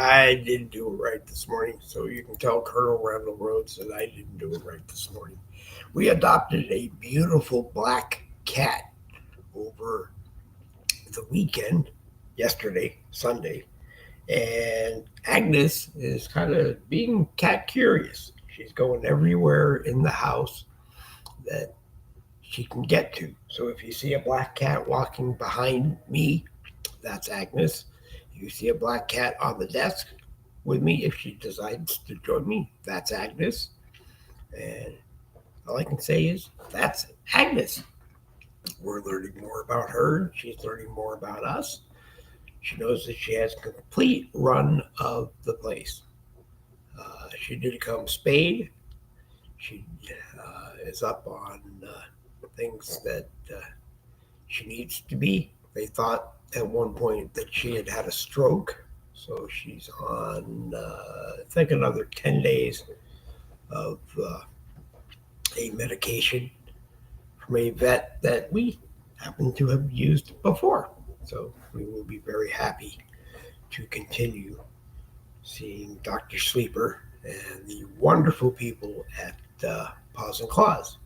I didn't do it right this morning, so you can tell Colonel Randall Rhodes that I didn't do it right this morning. We adopted a beautiful black cat over the weekend, yesterday, Sunday, and Agnes is kind of being cat curious. She's going everywhere in the house that she can get to. So if you see a black cat walking behind me, that's Agnes. If you see a black cat on the desk with me, if she decides to join me, that's Agnes. And all I can say is that's Agnes. We're learning more about her. She's learning more about us. She knows that she has complete run of the place. She did come spayed. She is up on things that she needs to be. They thought at one point that she had had a stroke, so she's on, I think, another 10 days of a medication from a vet that we happen to have used before. So we will be very happy to continue seeing Dr. Sleeper and the wonderful people at Paws and Claws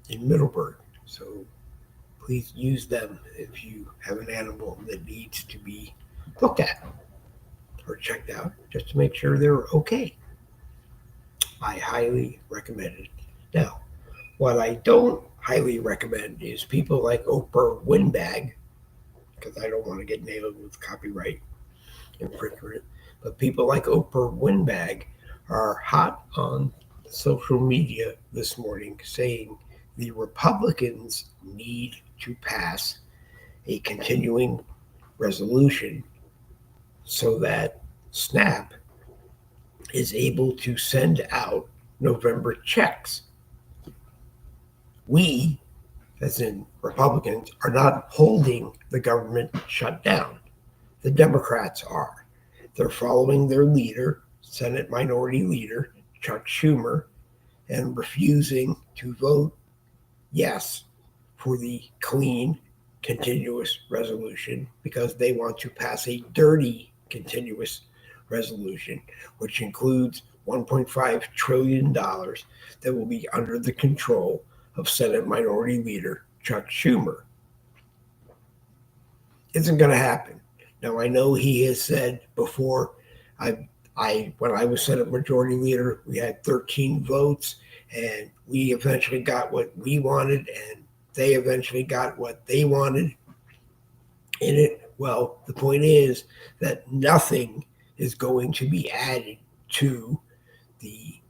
in Middleburg. So please use them if you have an animal that needs to be looked at or checked out just to make sure they're okay. I highly recommend it. Now, what I don't highly recommend is people like Oprah Winbag, because I don't want to get nailed with copyright infringement, but people like Oprah Winbag are hot on social media this morning saying the Republicans need to pass a continuing resolution so that SNAP is able to send out November checks. We, as in Republicans, are not holding the government shut down. The Democrats are. They're following their leader, Senate Minority Leader Chuck Schumer, and refusing to vote yes for the clean, continuous resolution because they want to pass a dirty, continuous resolution, which includes $1.5 trillion that will be under the control of Senate Minority Leader Chuck Schumer. Isn't going to happen. Now, I know he has said before, when I was Senate Majority Leader, we had 13 votes, and we eventually got what we wanted, and they eventually got what they wanted in it. Well, the point is that nothing is going to be added to the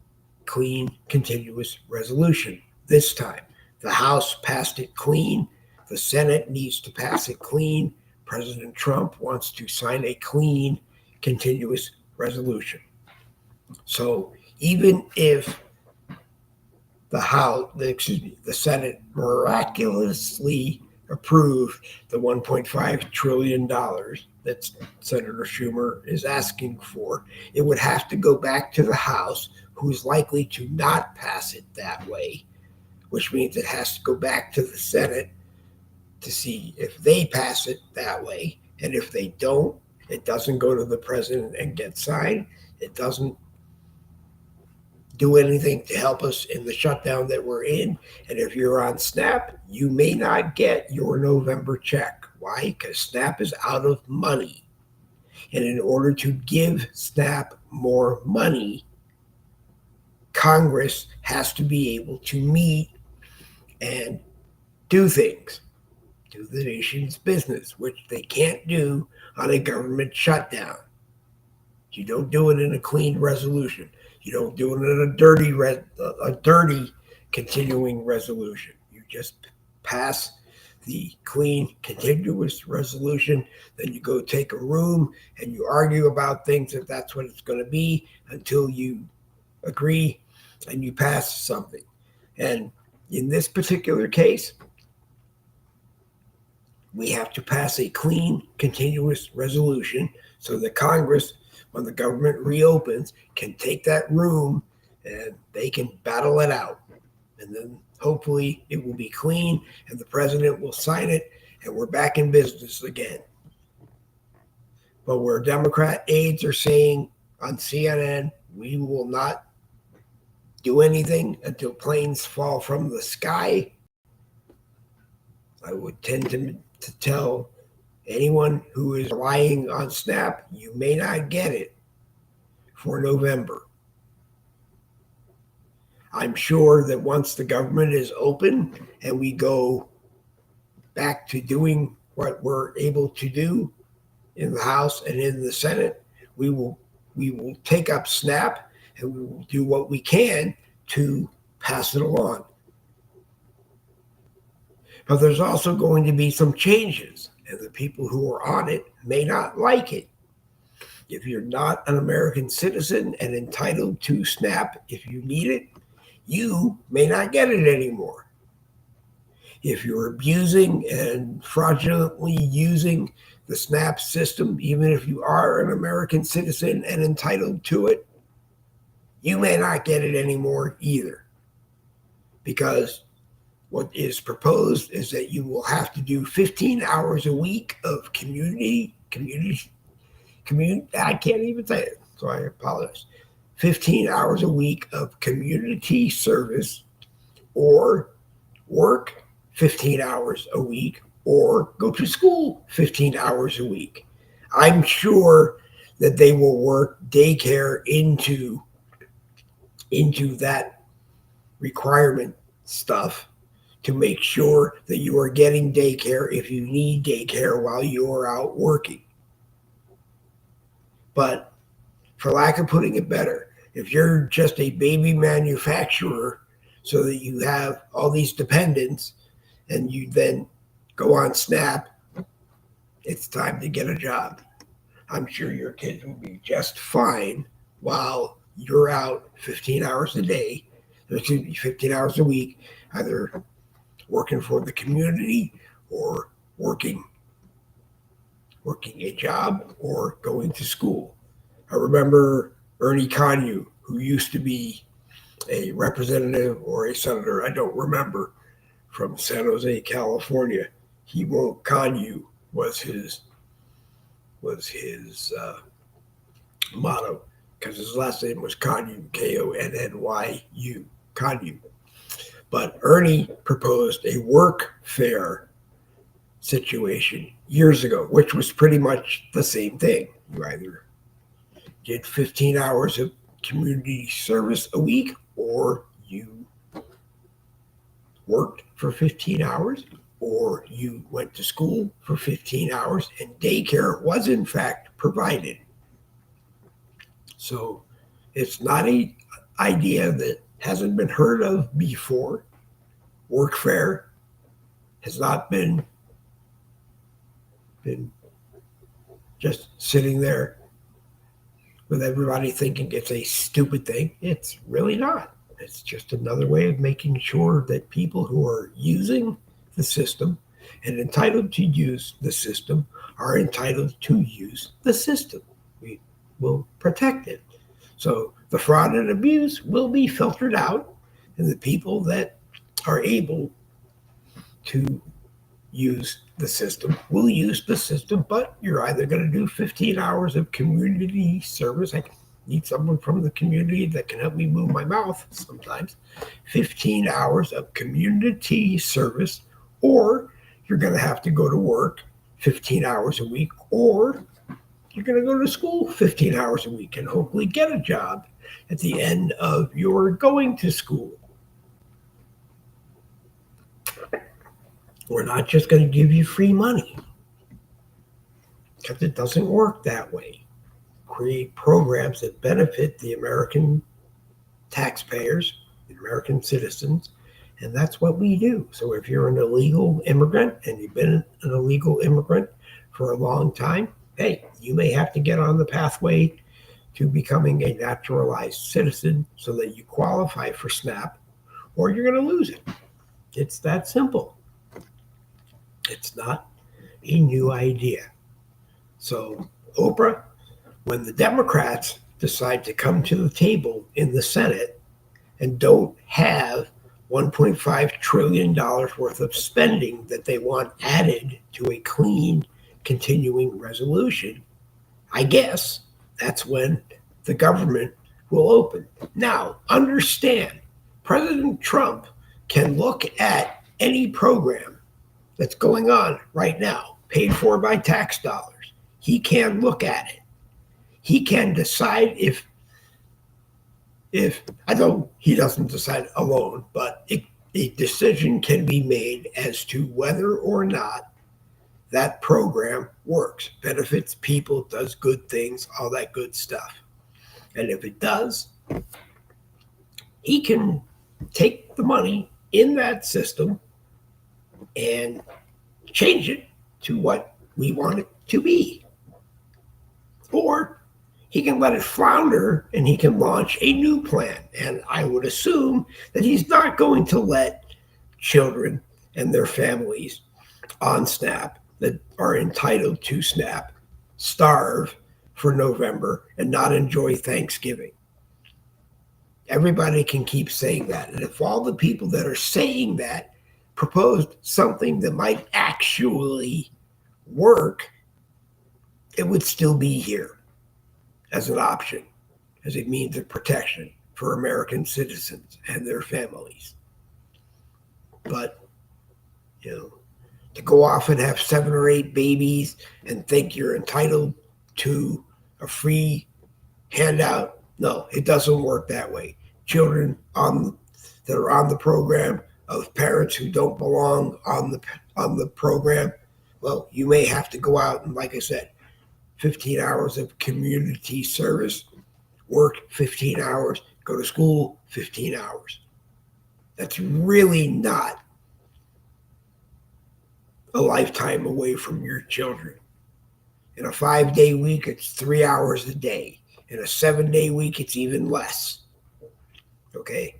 clean, continuous resolution this time. The House passed it clean. The Senate needs to pass it clean. President Trump wants to sign a clean, continuous resolution. So even if the Senate miraculously approved the $1.5 trillion that Senator Schumer is asking for, it would have to go back to the House, who is likely to not pass it that way, which means it has to go back to the Senate to see if they pass it that way. And if they don't, it doesn't go to the president and get signed. It doesn't do anything to help us in the shutdown that we're in. And if you're on SNAP, you may not get your November check. Why? Because SNAP is out of money. And in order to give SNAP more money, Congress has to be able to meet and do things, do the nation's business, which they can't do on a government shutdown. You don't do it in a clean resolution. You don't do it in a dirty continuing resolution. You just pass the clean continuous resolution. Then you go take a room and you argue about things if that's what it's going to be until you agree and you pass something. And in this particular case, we have to pass a clean, continuous resolution so that Congress, when the government reopens, can take that room and they can battle it out. And then hopefully it will be clean and the president will sign it and we're back in business again. But where Democrat aides are saying on CNN, we will not do anything until planes fall from the sky, I would tend to tell anyone who is relying on SNAP, you may not get it for November. I'm sure that once the government is open and we go back to doing what we're able to do in the House and in the Senate, we will take up SNAP and we will do what we can to pass it along. But there's also going to be some changes, and the people who are on it may not like it. If you're not an American citizen and entitled to SNAP, if you need it, you may not get it anymore. If you're abusing and fraudulently using the SNAP system, even if you are an American citizen and entitled to it, you may not get it anymore either. Because what is proposed is that you will have to do 15 hours a week of community, I can't even say it, so I apologize. 15 hours a week of community service, or work 15 hours a week, or go to school 15 hours a week. I'm sure that they will work daycare into that requirement stuff to make sure that you are getting daycare if you need daycare while you're out working. But for lack of putting it better, if you're just a baby manufacturer so that you have all these dependents and you then go on SNAP, it's time to get a job. I'm sure your kids will be just fine while you're out 15 hours a day, 15 hours a week, either working for the community or working a job or going to school. I remember Ernie Connew, who used to be a representative or a senator, I don't remember, from San Jose, California. Connew was his motto, because his last name was Connew, Konnnyu, Connew. But Ernie proposed a workfare situation years ago, which was pretty much the same thing. You either did 15 hours of community service a week, or you worked for 15 hours, or you went to school for 15 hours, and daycare was in fact provided. So it's not an idea that hasn't been heard of before. Workfare has not been just sitting there with everybody thinking it's a stupid thing. It's really not. It's just another way of making sure that people who are using the system and entitled to use the system are entitled to use the system. We will protect it. So the fraud and abuse will be filtered out, and the people that are able to use the system will use the system, but you're either going to do 15 hours of community service. I need someone from the community that can help me move my mouth sometimes. 15 hours of community service, or you're going to have to go to work 15 hours a week, or you're going to go to school 15 hours a week and hopefully get a job at the end of your going to school. We're not just going to give you free money, because it doesn't work that way. Create programs that benefit the American taxpayers, the American citizens, and that's what we do. So if you're an illegal immigrant and you've been an illegal immigrant for a long time, hey, you may have to get on the pathway to becoming a naturalized citizen so that you qualify for SNAP, or you're going to lose it. It's that simple. It's not a new idea. So, Oprah, when the Democrats decide to come to the table in the Senate and don't have $1.5 trillion worth of spending that they want added to a clean continuing resolution, I guess that's when the government will open. Now, understand, President Trump can look at any program that's going on right now, paid for by tax dollars. He can look at it. He can decide if I don't, he doesn't decide alone, but a decision can be made as to whether or not that program works, benefits people, does good things, all that good stuff. And if it does, he can take the money in that system and change it to what we want it to be. Or he can let it flounder and he can launch a new plan. And I would assume that he's not going to let children and their families on SNAP that are entitled to SNAP starve for November and not enjoy Thanksgiving. Everybody can keep saying that. And if all the people that are saying that proposed something that might actually work, it would still be here as an option, as a means of protection for American citizens and their families. But, to go off and have 7 or 8 babies and think you're entitled to a free handout, no, it doesn't work that way. Children that are on the program of parents who don't belong on the program, well, you may have to go out and, like I said, 15 hours of community service, work 15 hours, go to school 15 hours. That's really not a lifetime away from your children. In a 5-day week, it's 3 hours a day. In a 7-day week, it's even less. Okay?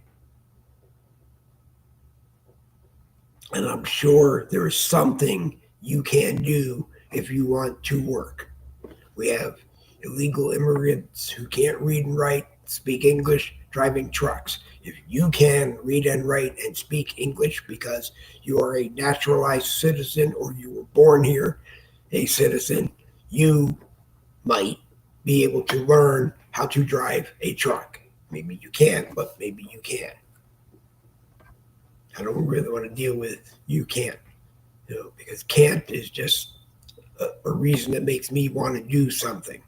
And I'm sure there is something you can do if you want to work. We have illegal immigrants who can't read and write, speak English, driving trucks. If you can read and write and speak English because you are a naturalized citizen or you were born here, a citizen, you might be able to learn how to drive a truck. Maybe you can't, but maybe you can. I don't really want to deal with you can't, because can't is just a reason that makes me want to do something.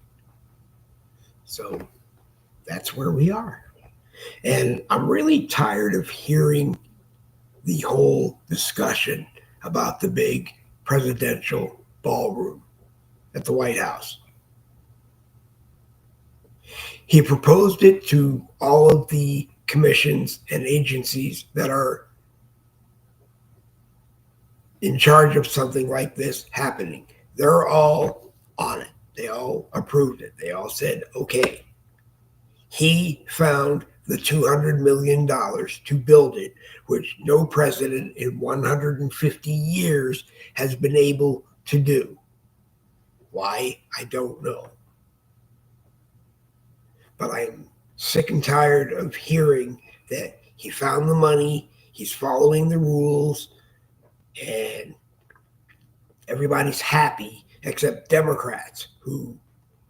So that's where we are. And I'm really tired of hearing the whole discussion about the big presidential ballroom at the White House. He proposed it to all of the commissions and agencies that are in charge of something like this happening. They're all on it. They all approved it. They all said, okay. He found the $200 million to build it, which no president in 150 years has been able to do. Why? I don't know. But I'm sick and tired of hearing that he found the money, he's following the rules, and everybody's happy except Democrats who,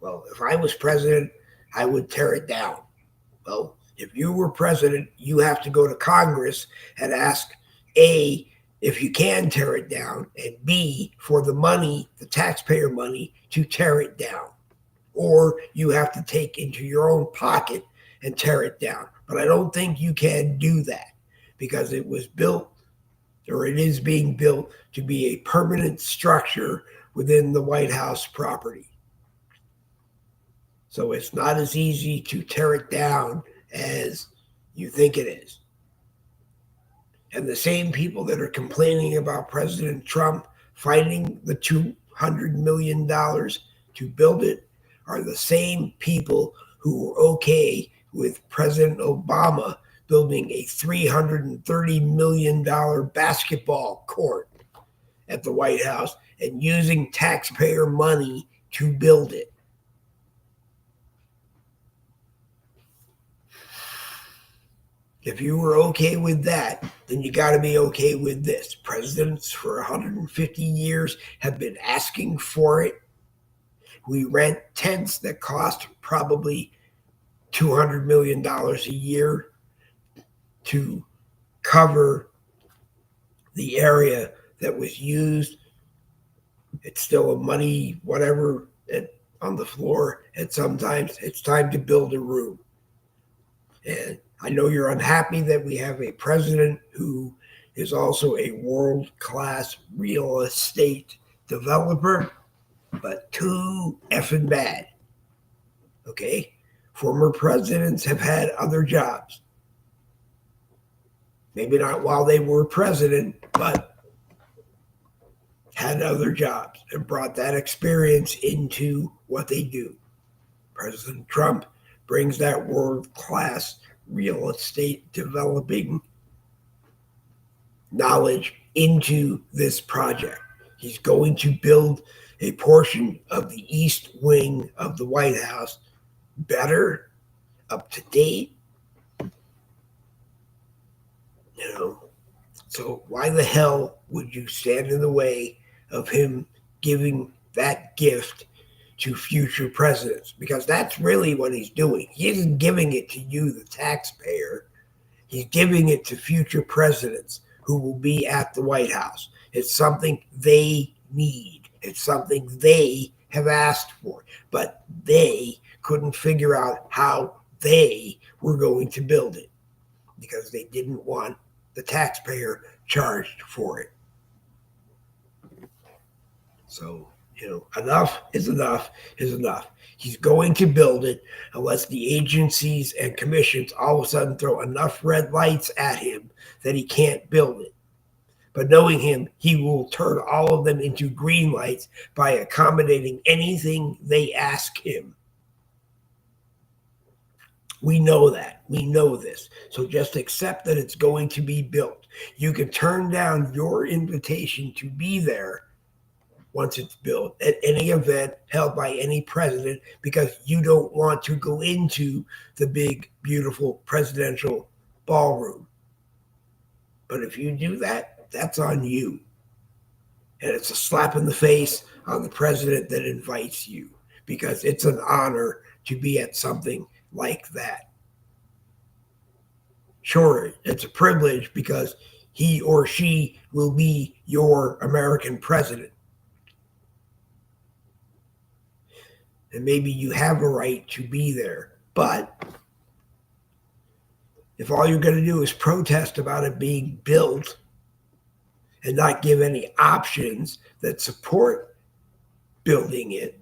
well, if I was president, I would tear it down. Well, if you were president, you have to go to Congress and ask, A, if you can tear it down, and B, for the money, the taxpayer money, to tear it down. Or you have to take into your own pocket and tear it down. But I don't think you can do that because it was built, or it is being built, to be a permanent structure within the White House property. So it's not as easy to tear it down as you think it is. And the same people that are complaining about President Trump finding the $200 million to build it are the same people who were okay with President Obama building a $330 million basketball court at the White House and using taxpayer money to build it. If you were okay with that, then you got to be okay with this. Presidents for 150 years have been asking for it. We rent tents that cost probably $200 million a year to cover the area that was used. It's still a money, whatever, on the floor. And sometimes it's time to build a room. And I know you're unhappy that we have a president who is also a world-class real estate developer, but too effing bad. Okay? Former presidents have had other jobs. Maybe not while they were president, but had other jobs and brought that experience into what they do. President Trump brings that world-class real estate developing knowledge into this project. He's going to build a portion of the east wing of the White House better, up to date. So why the hell would you stand in the way of him giving that gift to future presidents? Because that's really what he's doing. He isn't giving it to you, the taxpayer. He's giving it to future presidents who will be at the White House. It's something they need. It's something they have asked for, but they couldn't figure out how they were going to build it because they didn't want the taxpayer charged for it. So, enough is enough is enough. He's going to build it unless the agencies and commissions all of a sudden throw enough red lights at him that he can't build it. But knowing him, he will turn all of them into green lights by accommodating anything they ask him. We know that. We know this. So just accept that it's going to be built. You can turn down your invitation to be there once it's built at any event held by any president because you don't want to go into the big, beautiful presidential ballroom. But if you do that, that's on you. And it's a slap in the face on the president that invites you because it's an honor to be at something like that. Sure, it's a privilege because he or she will be your American president. And maybe you have a right to be there. But if all you're going to do is protest about it being built and not give any options that support building it,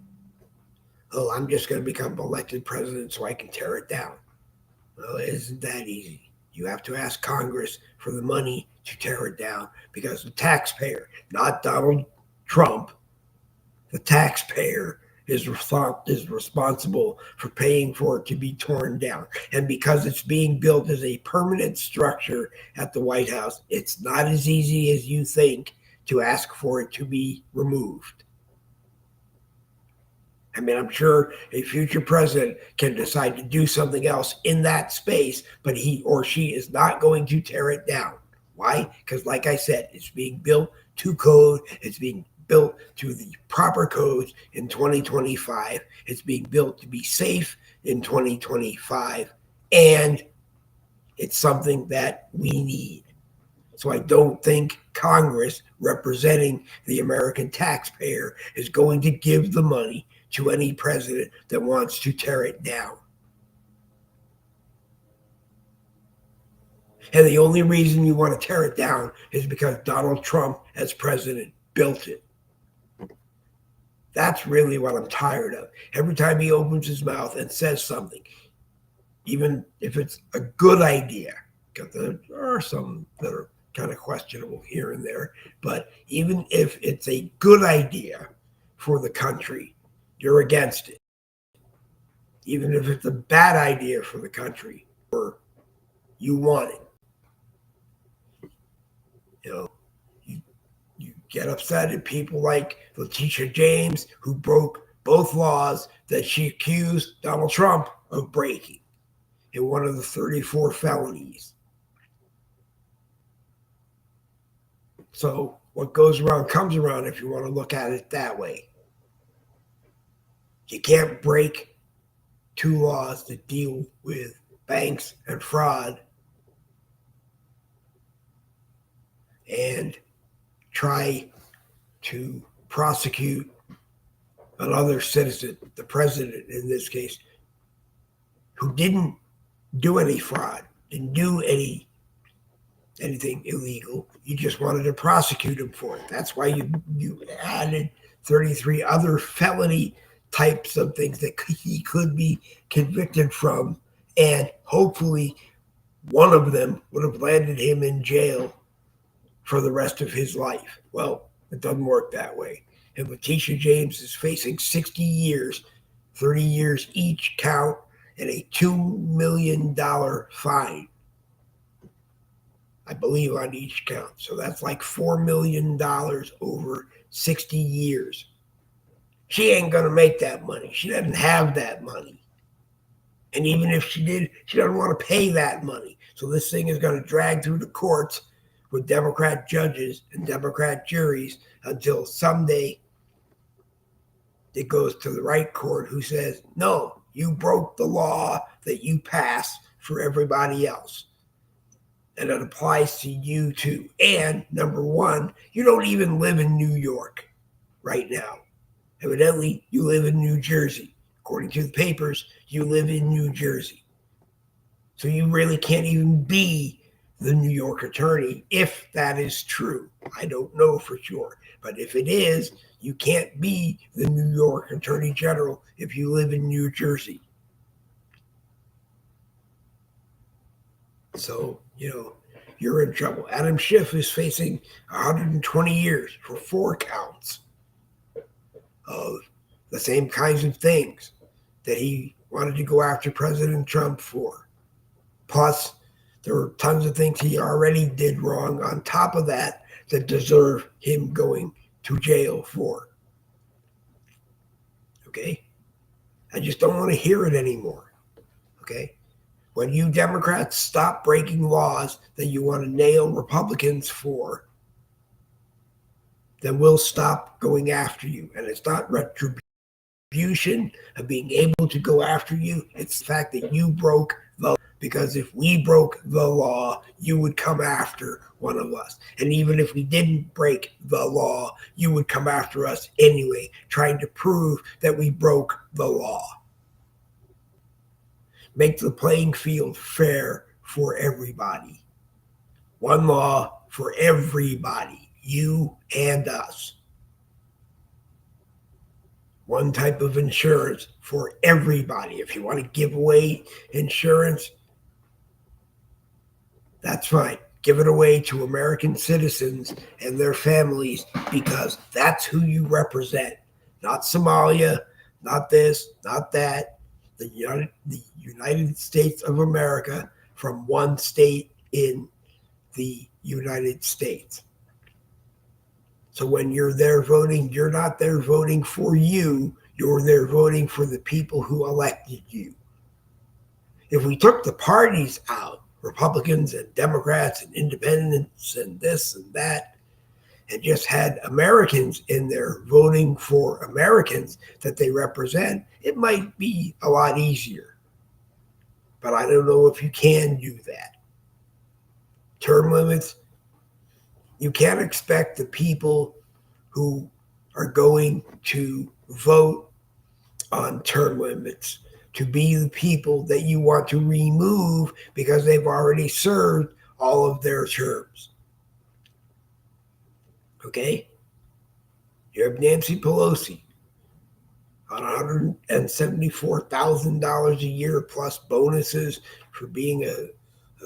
I'm just going to become elected president so I can tear it down. Well, it isn't that easy. You have to ask Congress for the money to tear it down because the taxpayer, not Donald Trump, the taxpayer is responsible for paying for it to be torn down. And because it's being built as a permanent structure at the White House, it's not as easy as you think to ask for it to be removed. I mean, I'm sure a future president can decide to do something else in that space, but he or she is not going to tear it down. Why? Because like I said, it's being built to code. It's being built to the proper codes in 2025. It's being built to be safe in 2025. And it's something that we need. So I don't think Congress, representing the American taxpayer, is going to give the money to any president that wants to tear it down. And the only reason you want to tear it down is because Donald Trump, as president, built it. That's really what I'm tired of. Every time he opens his mouth and says something, even if it's a good idea, because there are some that are kind of questionable here and there, but even if it's a good idea for the country, you're against it. Even if it's a bad idea for the country, or you want it. You get upset at people like Letitia James, who broke both laws that she accused Donald Trump of breaking in one of the 34 felonies. So what goes around comes around, if you want to look at it that way. You can't break two laws that deal with banks and fraud and try to prosecute another citizen, the president in this case, who didn't do any fraud, didn't do anything illegal. You just wanted to prosecute him for it. That's why you added 33 other felony types of things that he could be convicted from, and hopefully one of them would have landed him in jail for the rest of his life. Well, it doesn't work that way. And Letitia James is facing 60 years, 30 years each count, and a $2 million fine, I believe, on each count. So that's like $4 million over 60 years. She ain't going to make that money. She doesn't have that money. And even if she did, she doesn't want to pay that money. So this thing is going to drag through the courts with Democrat judges and Democrat juries until someday it goes to the right court who says, no, you broke the law that you passed for everybody else. And it applies to you too. And number one, you don't even live in New York right now. Evidently, you live in New Jersey. According to the papers, you live in New Jersey. So you really can't even be the New York attorney, if that is true. I don't know for sure. But if it is, you can't be the New York Attorney General if you live in New Jersey. So, you're in trouble. Adam Schiff is facing 120 years for 4 counts of the same kinds of things that he wanted to go after President Trump for. Plus, there were tons of things he already did wrong on top of that deserve him going to jail for. Okay? I just don't want to hear it anymore. Okay? When you Democrats stop breaking laws that you want to nail Republicans for, then we'll stop going after you. And it's not retribution of being able to go after you. It's the fact that you broke the law. Because if we broke the law, you would come after one of us. And even if we didn't break the law, you would come after us anyway, trying to prove that we broke the law. Make the playing field fair for everybody. One law for everybody, you and us. One type of insurance for everybody. If you want to give away insurance, that's fine. Give it away to American citizens and their families because that's who you represent. Not Somalia, not this, not that. The United States of America from one state in the United States. So when you're there voting, you're not there voting for you. You're there voting for the people who elected you. If we took the parties out, Republicans and Democrats and independents and this and that, and just had Americans in there voting for Americans that they represent, it might be a lot easier. But I don't know if you can do that. Term limits, you can't expect the people who are going to vote on term limits to be the people that you want to remove because they've already served all of their terms. Okay? You have Nancy Pelosi on $174,000 a year plus bonuses for being a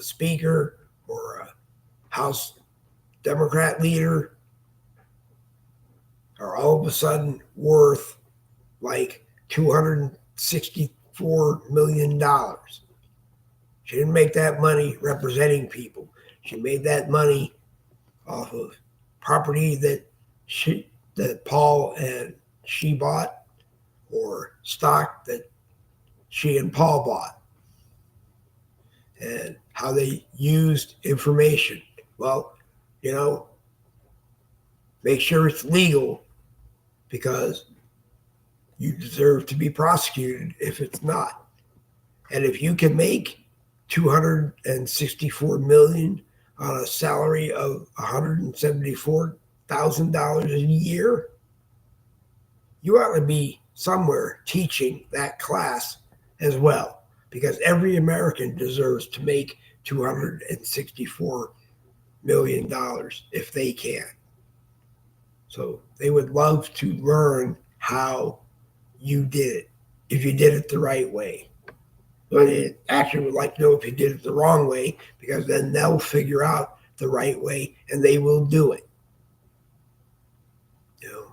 speaker or a House Democrat leader are all of a sudden worth like $264 million. She didn't make that money representing people. She made that money off of property that Paul and she bought, or stock that she and Paul bought, and how they used information. Well, make sure it's legal, because you deserve to be prosecuted if it's not. And if you can make $264 million on a salary of $174,000 a year, you ought to be somewhere teaching that class as well, because every American deserves to make $264 million if they can. So they would love to learn how you did it, if you did it the right way. But it actually would like to know if you did it the wrong way, because then they'll figure out the right way and they will do it. You know,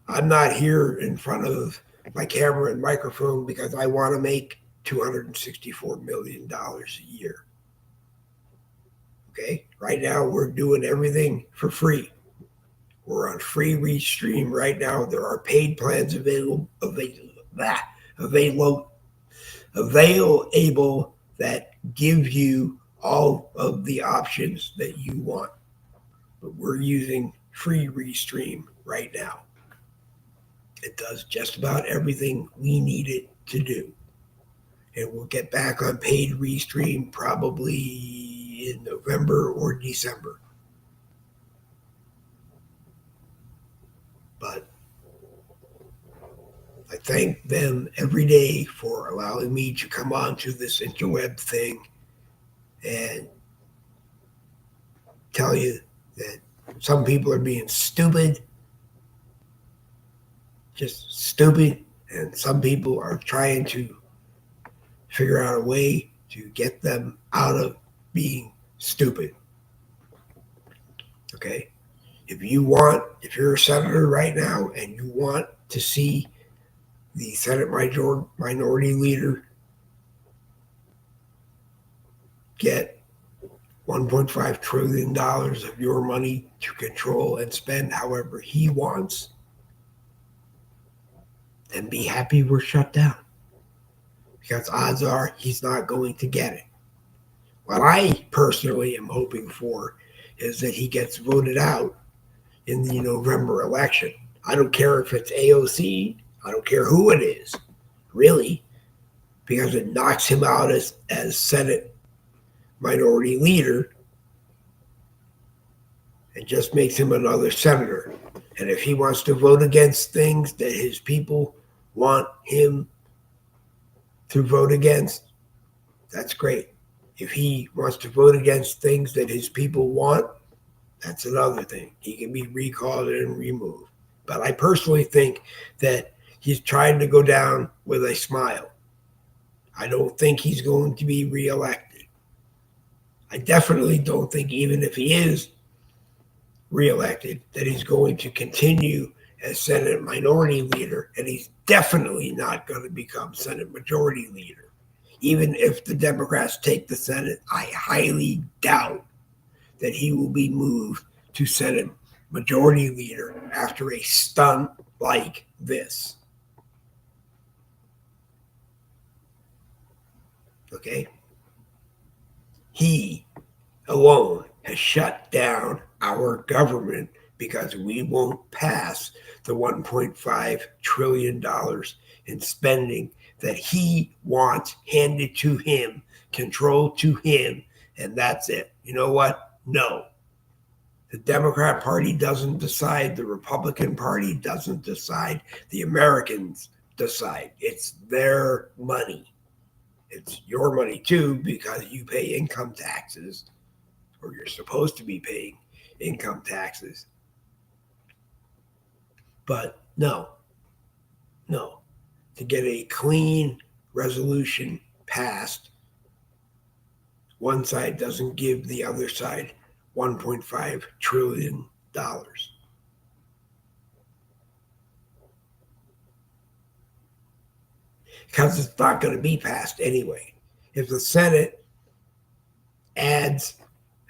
I'm not here in front of my camera and microphone because I want to make $264 million a year. Okay? Right now, we're doing everything for free. We're on free restream right now. There are paid plans available that give you all of the options that you want. But we're using free restream right now. It does just about everything we need it to do. And we'll get back on paid restream probably in November or December. But I thank them every day for allowing me to come on to this interweb thing and tell you that some people are being stupid, just stupid, and some people are trying to figure out a way to get them out of being stupid. Okay? If you're a senator right now and you want to see the Senate minority leader get $1.5 trillion of your money to control and spend however he wants, then be happy we're shut down. Because odds are he's not going to get it. What I personally am hoping for is that he gets voted out in the November election. I don't care if it's AOC. I don't care who it is, really, because it knocks him out as Senate minority leader and just makes him another senator. And if he wants to vote against things that his people want him to vote against, that's great. If he wants to vote against things that his people want, that's another thing. He can be recalled and removed. But I personally think that he's trying to go down with a smile. I don't think he's going to be reelected. I definitely don't think, even if he is reelected, that he's going to continue as Senate minority leader, and he's definitely not going to become Senate majority leader. Even if the Democrats take the Senate, I highly doubt that he will be moved to Senate majority leader after a stunt like this. Okay? He alone has shut down our government because we won't pass the $1.5 trillion in spending that he wants handed to him, controlled to him, and that's it. You know what? No. The Democrat Party doesn't decide. The Republican Party doesn't decide. The Americans decide. It's their money. It's your money, too, because you pay income taxes, or you're supposed to be paying income taxes. But no. To get a clean resolution passed, one side doesn't give the other side $1.5 trillion. Because it's not going to be passed anyway. If the Senate adds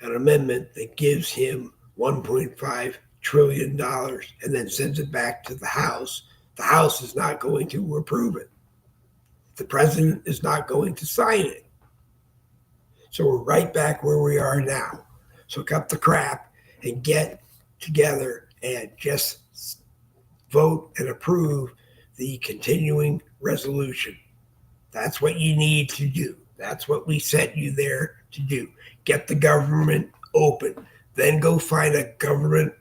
an amendment that gives him $1.5 trillion and then sends it back to the House is not going to approve it. The president is not going to sign it. So we're right back where we are now. So cut the crap and get together and just vote and approve the continuing resolution. That's what you need to do. That's what we sent you there to do. Get the government open. Then go find a government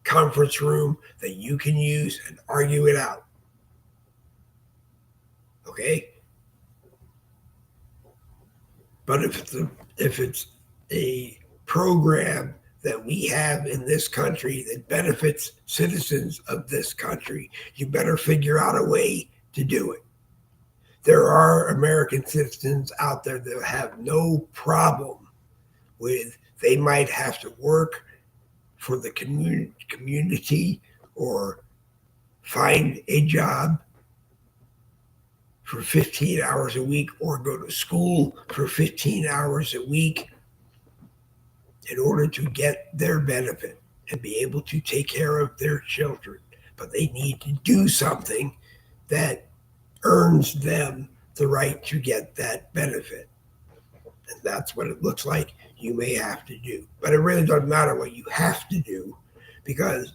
conference room that you can use and argue it out. Okay? But if it's a program that we have in this country that benefits citizens of this country, you better figure out a way to do it. There are American citizens out there that have no problem with, they might have to work for the community or find a job for 15 hours a week or go to school for 15 hours a week in order to get their benefit and be able to take care of their children. But they need to do something that earns them the right to get that benefit. And that's what it looks like you may have to do. But it really doesn't matter what you have to do, because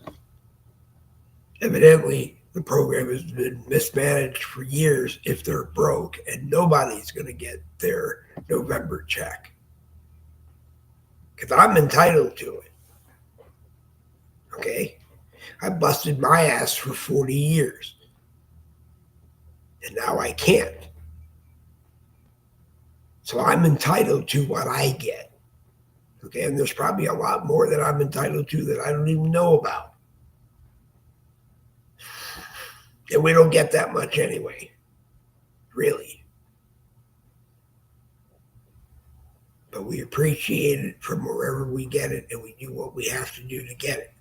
evidently the program has been mismanaged for years if they're broke, and nobody's going to get their November check. Because I'm entitled to it. Okay? I busted my ass for 40 years. And now I can't. So I'm entitled to what I get. Okay? And there's probably a lot more that I'm entitled to that I don't even know about. And we don't get that much anyway. Really. But we appreciate it from wherever we get it, and we do what we have to do to get it.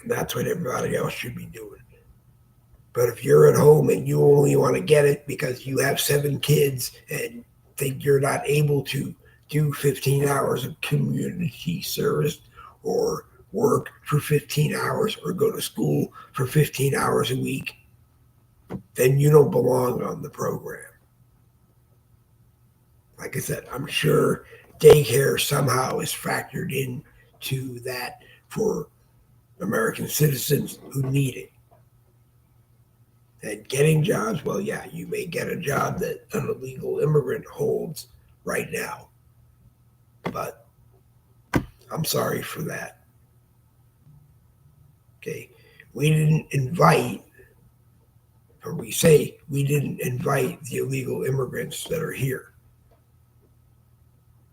And that's what everybody else should be doing. But if you're at home and you only want to get it because you have 7 kids and think you're not able to do 15 hours of community service or work for 15 hours or go to school for 15 hours a week, then you don't belong on the program. Like I said, I'm sure daycare somehow is factored into that for American citizens who need it. And getting jobs, well, yeah, you may get a job that an illegal immigrant holds right now. But I'm sorry for that. Okay, we didn't invite, or we say we didn't invite the illegal immigrants that are here.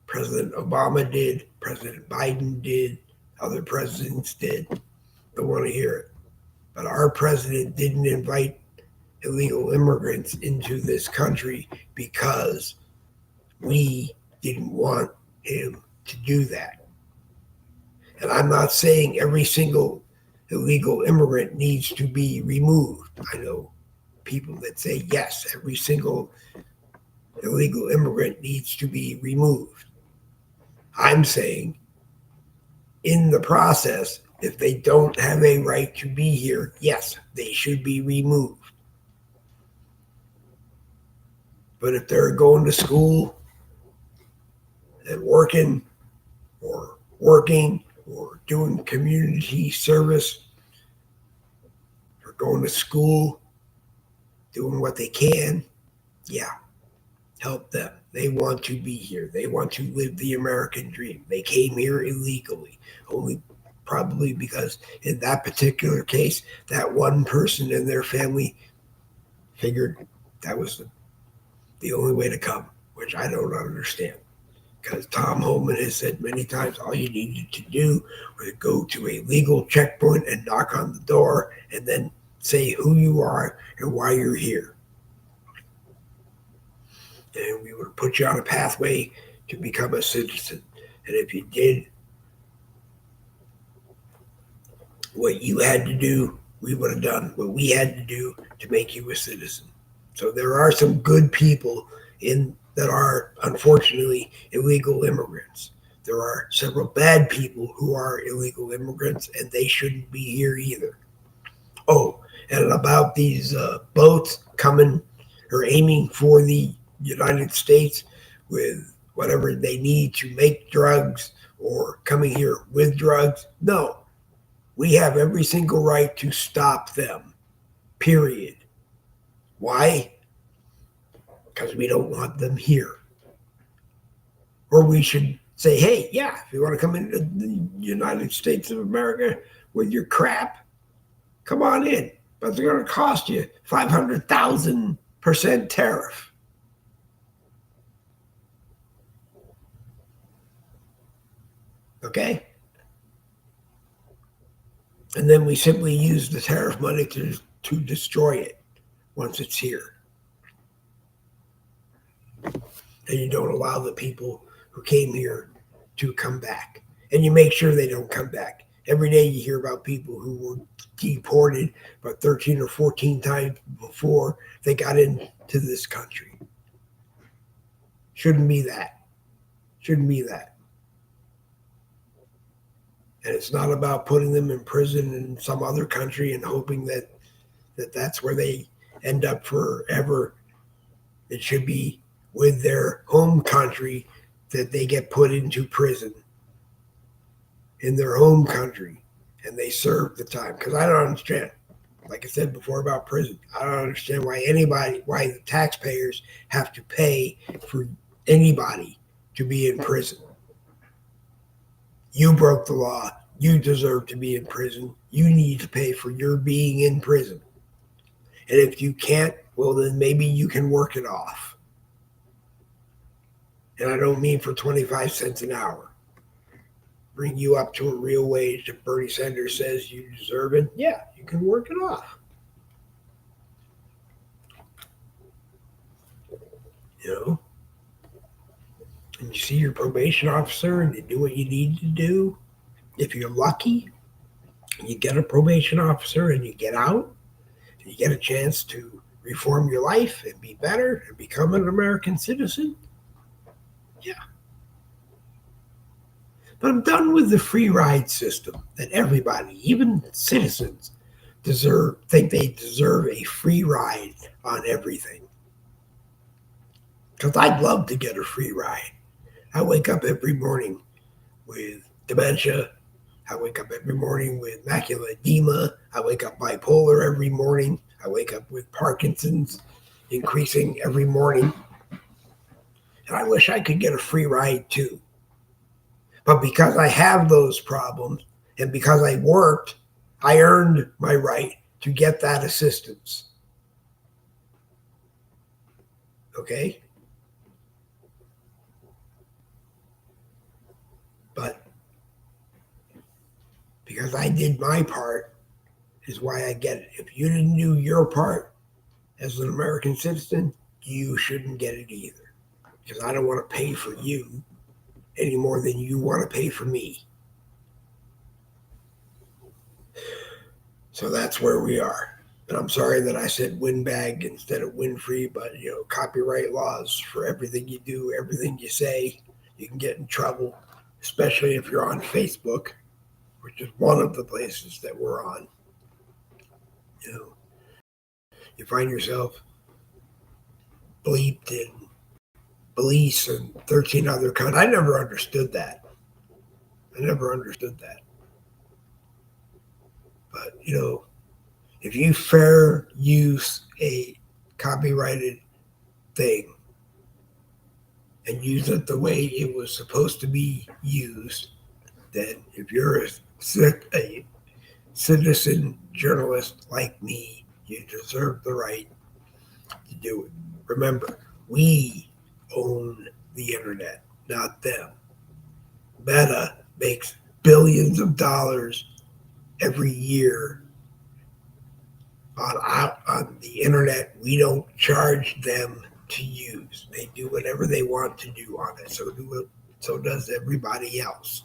President Obama did, President Biden did, other presidents did. Don't want to hear it. But our president didn't invite illegal immigrants into this country because we didn't want him to do that. And I'm not saying every single illegal immigrant needs to be removed. I know people that say, yes, every single illegal immigrant needs to be removed. I'm saying in the process, if they don't have a right to be here, yes, they should be removed. But if they're going to school and working or doing community service or going to school, doing what they can, yeah, help them. They want to be here. They want to live the American dream. They came here illegally, only probably because in that particular case, that one person in their family figured that was the only way to come, which I don't understand. Because Tom Homan has said many times, all you needed to do was go to a legal checkpoint and knock on the door and then say who you are and why you're here. And we would put you on a pathway to become a citizen. And if you did what you had to do, we would have done what we had to do to make you a citizen. So there are some good people that are unfortunately illegal immigrants. There are several bad people who are illegal immigrants, and they shouldn't be here either. Oh, and about these boats coming or aiming for the United States with whatever they need to make drugs or coming here with drugs. No, We have every single right to stop them, period. Why? Because we don't want them here. Or we should say, hey, yeah, if you want to come into the United States of America with your crap, come on in. But it's going to cost you 500,000% tariff. Okay? And then we simply use the tariff money to destroy it once it's here. And you don't allow the people who came here to come back. And you make sure they don't come back. Every day you hear about people who were deported about 13 or 14 times before they got into this country. Shouldn't be that. Shouldn't be that. And it's not about putting them in prison in some other country and hoping that that's where they end up forever. It should be with their home country that they get put into prison in their home country and they serve the time. Because I don't understand, like I said before about prison, I don't understand why the taxpayers have to pay for anybody to be in prison. You broke the law. You deserve to be in prison. You need to pay for your being in prison. And if you can't, well, then maybe you can work it off. And I don't mean for 25 cents an hour. Bring you up to a real wage that Bernie Sanders says you deserve it. Yeah, you can work it off. You know? And you see your probation officer and you do what you need to do. If you're lucky, you get a probation officer and you get out and you get a chance to reform your life and be better and become an American citizen. Yeah. But I'm done with the free ride system that everybody, even citizens, think they deserve a free ride on everything. Because I'd love to get a free ride. I wake up every morning with dementia. I wake up every morning with macular edema. I wake up bipolar every morning. I wake up with Parkinson's increasing every morning. And I wish I could get a free ride too. But because I have those problems and because I worked, I earned my right to get that assistance. Okay? But because I did my part is why I get it. If you didn't do your part as an American citizen, you shouldn't get it either. Because I don't want to pay for you any more than you want to pay for me. So that's where we are. And I'm sorry that I said windbag instead of Winfrey, but copyright laws for everything you do, everything you say, you can get in trouble, especially if you're on Facebook, which is one of the places that we're on. You find yourself bleeped in Belize and 13 other countries. I never understood that. But, if you fair use a copyrighted thing and use it the way it was supposed to be used, then if you're a citizen journalist like me, you deserve the right to do it. Remember, we own the internet, not them. Meta makes billions of dollars every year on the internet. We don't charge them to use. They do whatever they want to do on it. So does everybody else.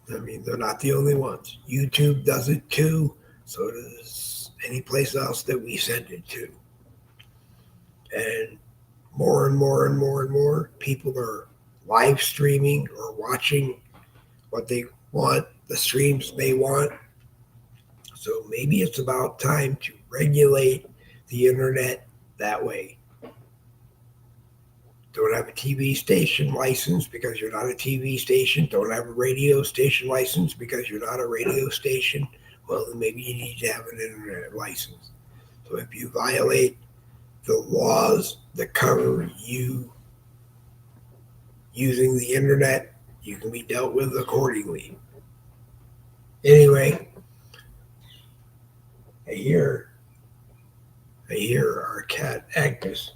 They're not the only ones. YouTube does it too. So does any place else that we send it to. And more people are live streaming or watching what they want, the streams they want. So maybe it's about time to regulate the internet that way. Don't have a TV station license because you're not a TV station. Don't have a radio station license because you're not a radio station. Well, then maybe you need to have an internet license. So if you violate the laws that cover you using the internet, you can be dealt with accordingly. Anyway, I hear our cat Agnes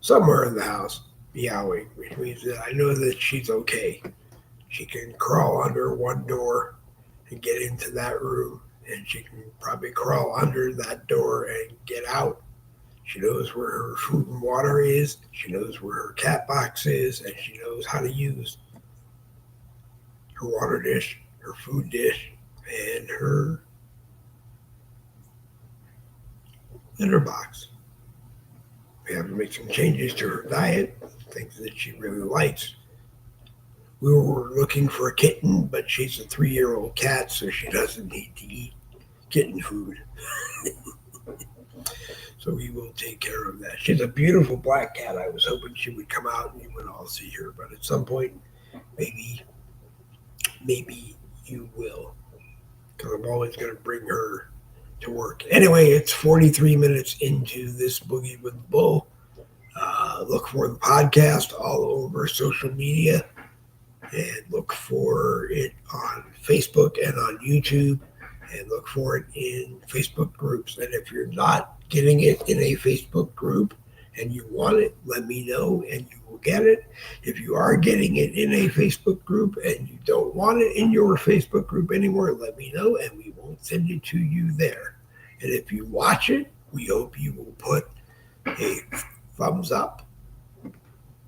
somewhere in the house meowing, which means that I know that she's okay. She can crawl under one door and get into that room, and she can probably crawl under that door and get out. She knows where her food and water is. She knows where her cat box is, and she knows how to use her water dish, her food dish, and her litter box. We have to make some changes to her diet, things that she really likes. We were looking for a kitten, but she's a 3-year-old cat, so she doesn't need to eat kitten food. So we will take care of that. She's a beautiful black cat. I was hoping she would come out and you would all see her, but at some point, maybe you will, because I'm always going to bring her to work. Anyway, it's 43 minutes into this Boogie with the Bull. Look for the podcast all over social media, and look for it on Facebook and on YouTube, and look for it in Facebook groups. And if you're not getting it in a Facebook group and you want it, let me know and you will get it. If you are getting it in a Facebook group and you don't want it in your Facebook group anymore, let me know and we won't send it to you there. And if you watch it, we hope you will put a thumbs up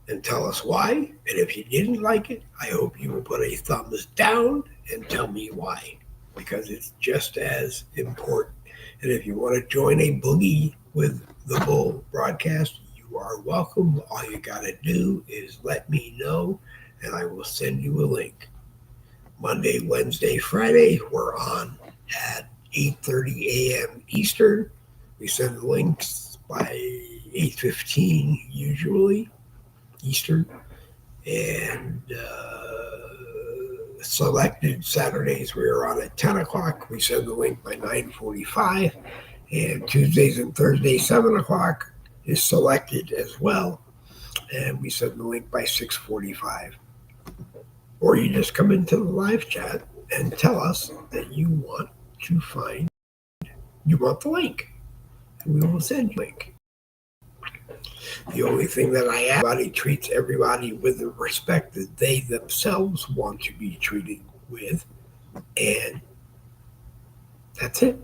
and tell us why. And if you didn't like it, I hope you will put a thumbs down and tell me why, because it's just as important. And if you want to join a Boogie with the Bull broadcast, you are welcome. All you got to do is let me know, and I will send you a link. Monday, Wednesday, Friday, we're on at 8:30 a.m. Eastern. We send the links by 8:15 usually Eastern. And selected Saturdays we are on at 10 o'clock. We send the link by 9:45. And Tuesdays and Thursdays, 7 o'clock is selected as well. And we send the link by 6:45. Or you just come into the live chat and tell us that you want the link. And we will send you a link. The only thing that I ask, everybody treats everybody with the respect that they themselves want to be treated with, and that's it.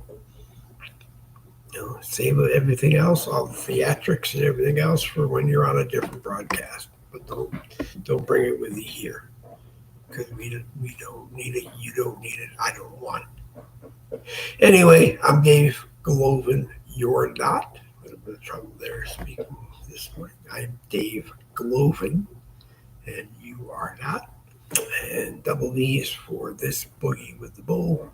Save everything else, all the theatrics and everything else, for when you're on a different broadcast. But don't bring it with you here, because we don't need it. You don't need it. I don't want it. Anyway, I'm Dave Glovin. You're not. A little bit of trouble there speaking this morning. I'm Dave Glovin, and you are not. And double D's for this Boogie with the Bull,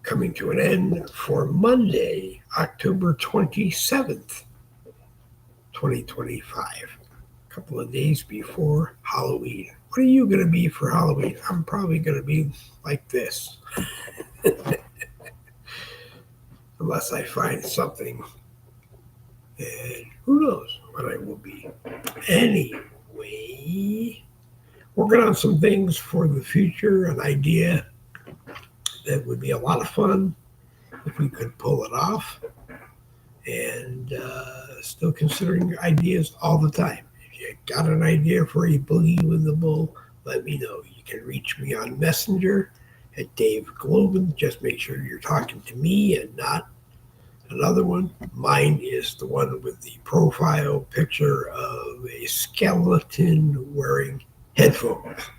coming to an end for Monday, October 27th, 2025. A couple of days before Halloween. What are you going to be for Halloween? I'm probably going to be like this. Unless I find something. And who knows what I will be. Anyway, working on some things for the future, an idea that would be a lot of fun if we could pull it off. And still considering ideas all the time. If you got an idea for a Boogie with the Bull, let me know. You can reach me on Messenger at Dave Glovin. Just make sure you're talking to me and not another one. Mine is the one with the profile picture of a skeleton wearing headphones.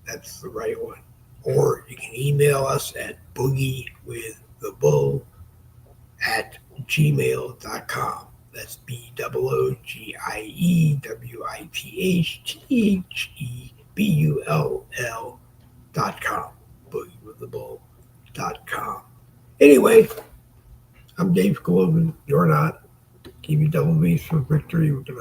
That's the right one. Or you can email us at boogiewiththebull@gmail.com. That's BOOGIEWITHTHEBULL.com. Boogiewiththebull.com. Anyway, I'm Dave Glovin. You're not. TV Double B's for victory. We're going to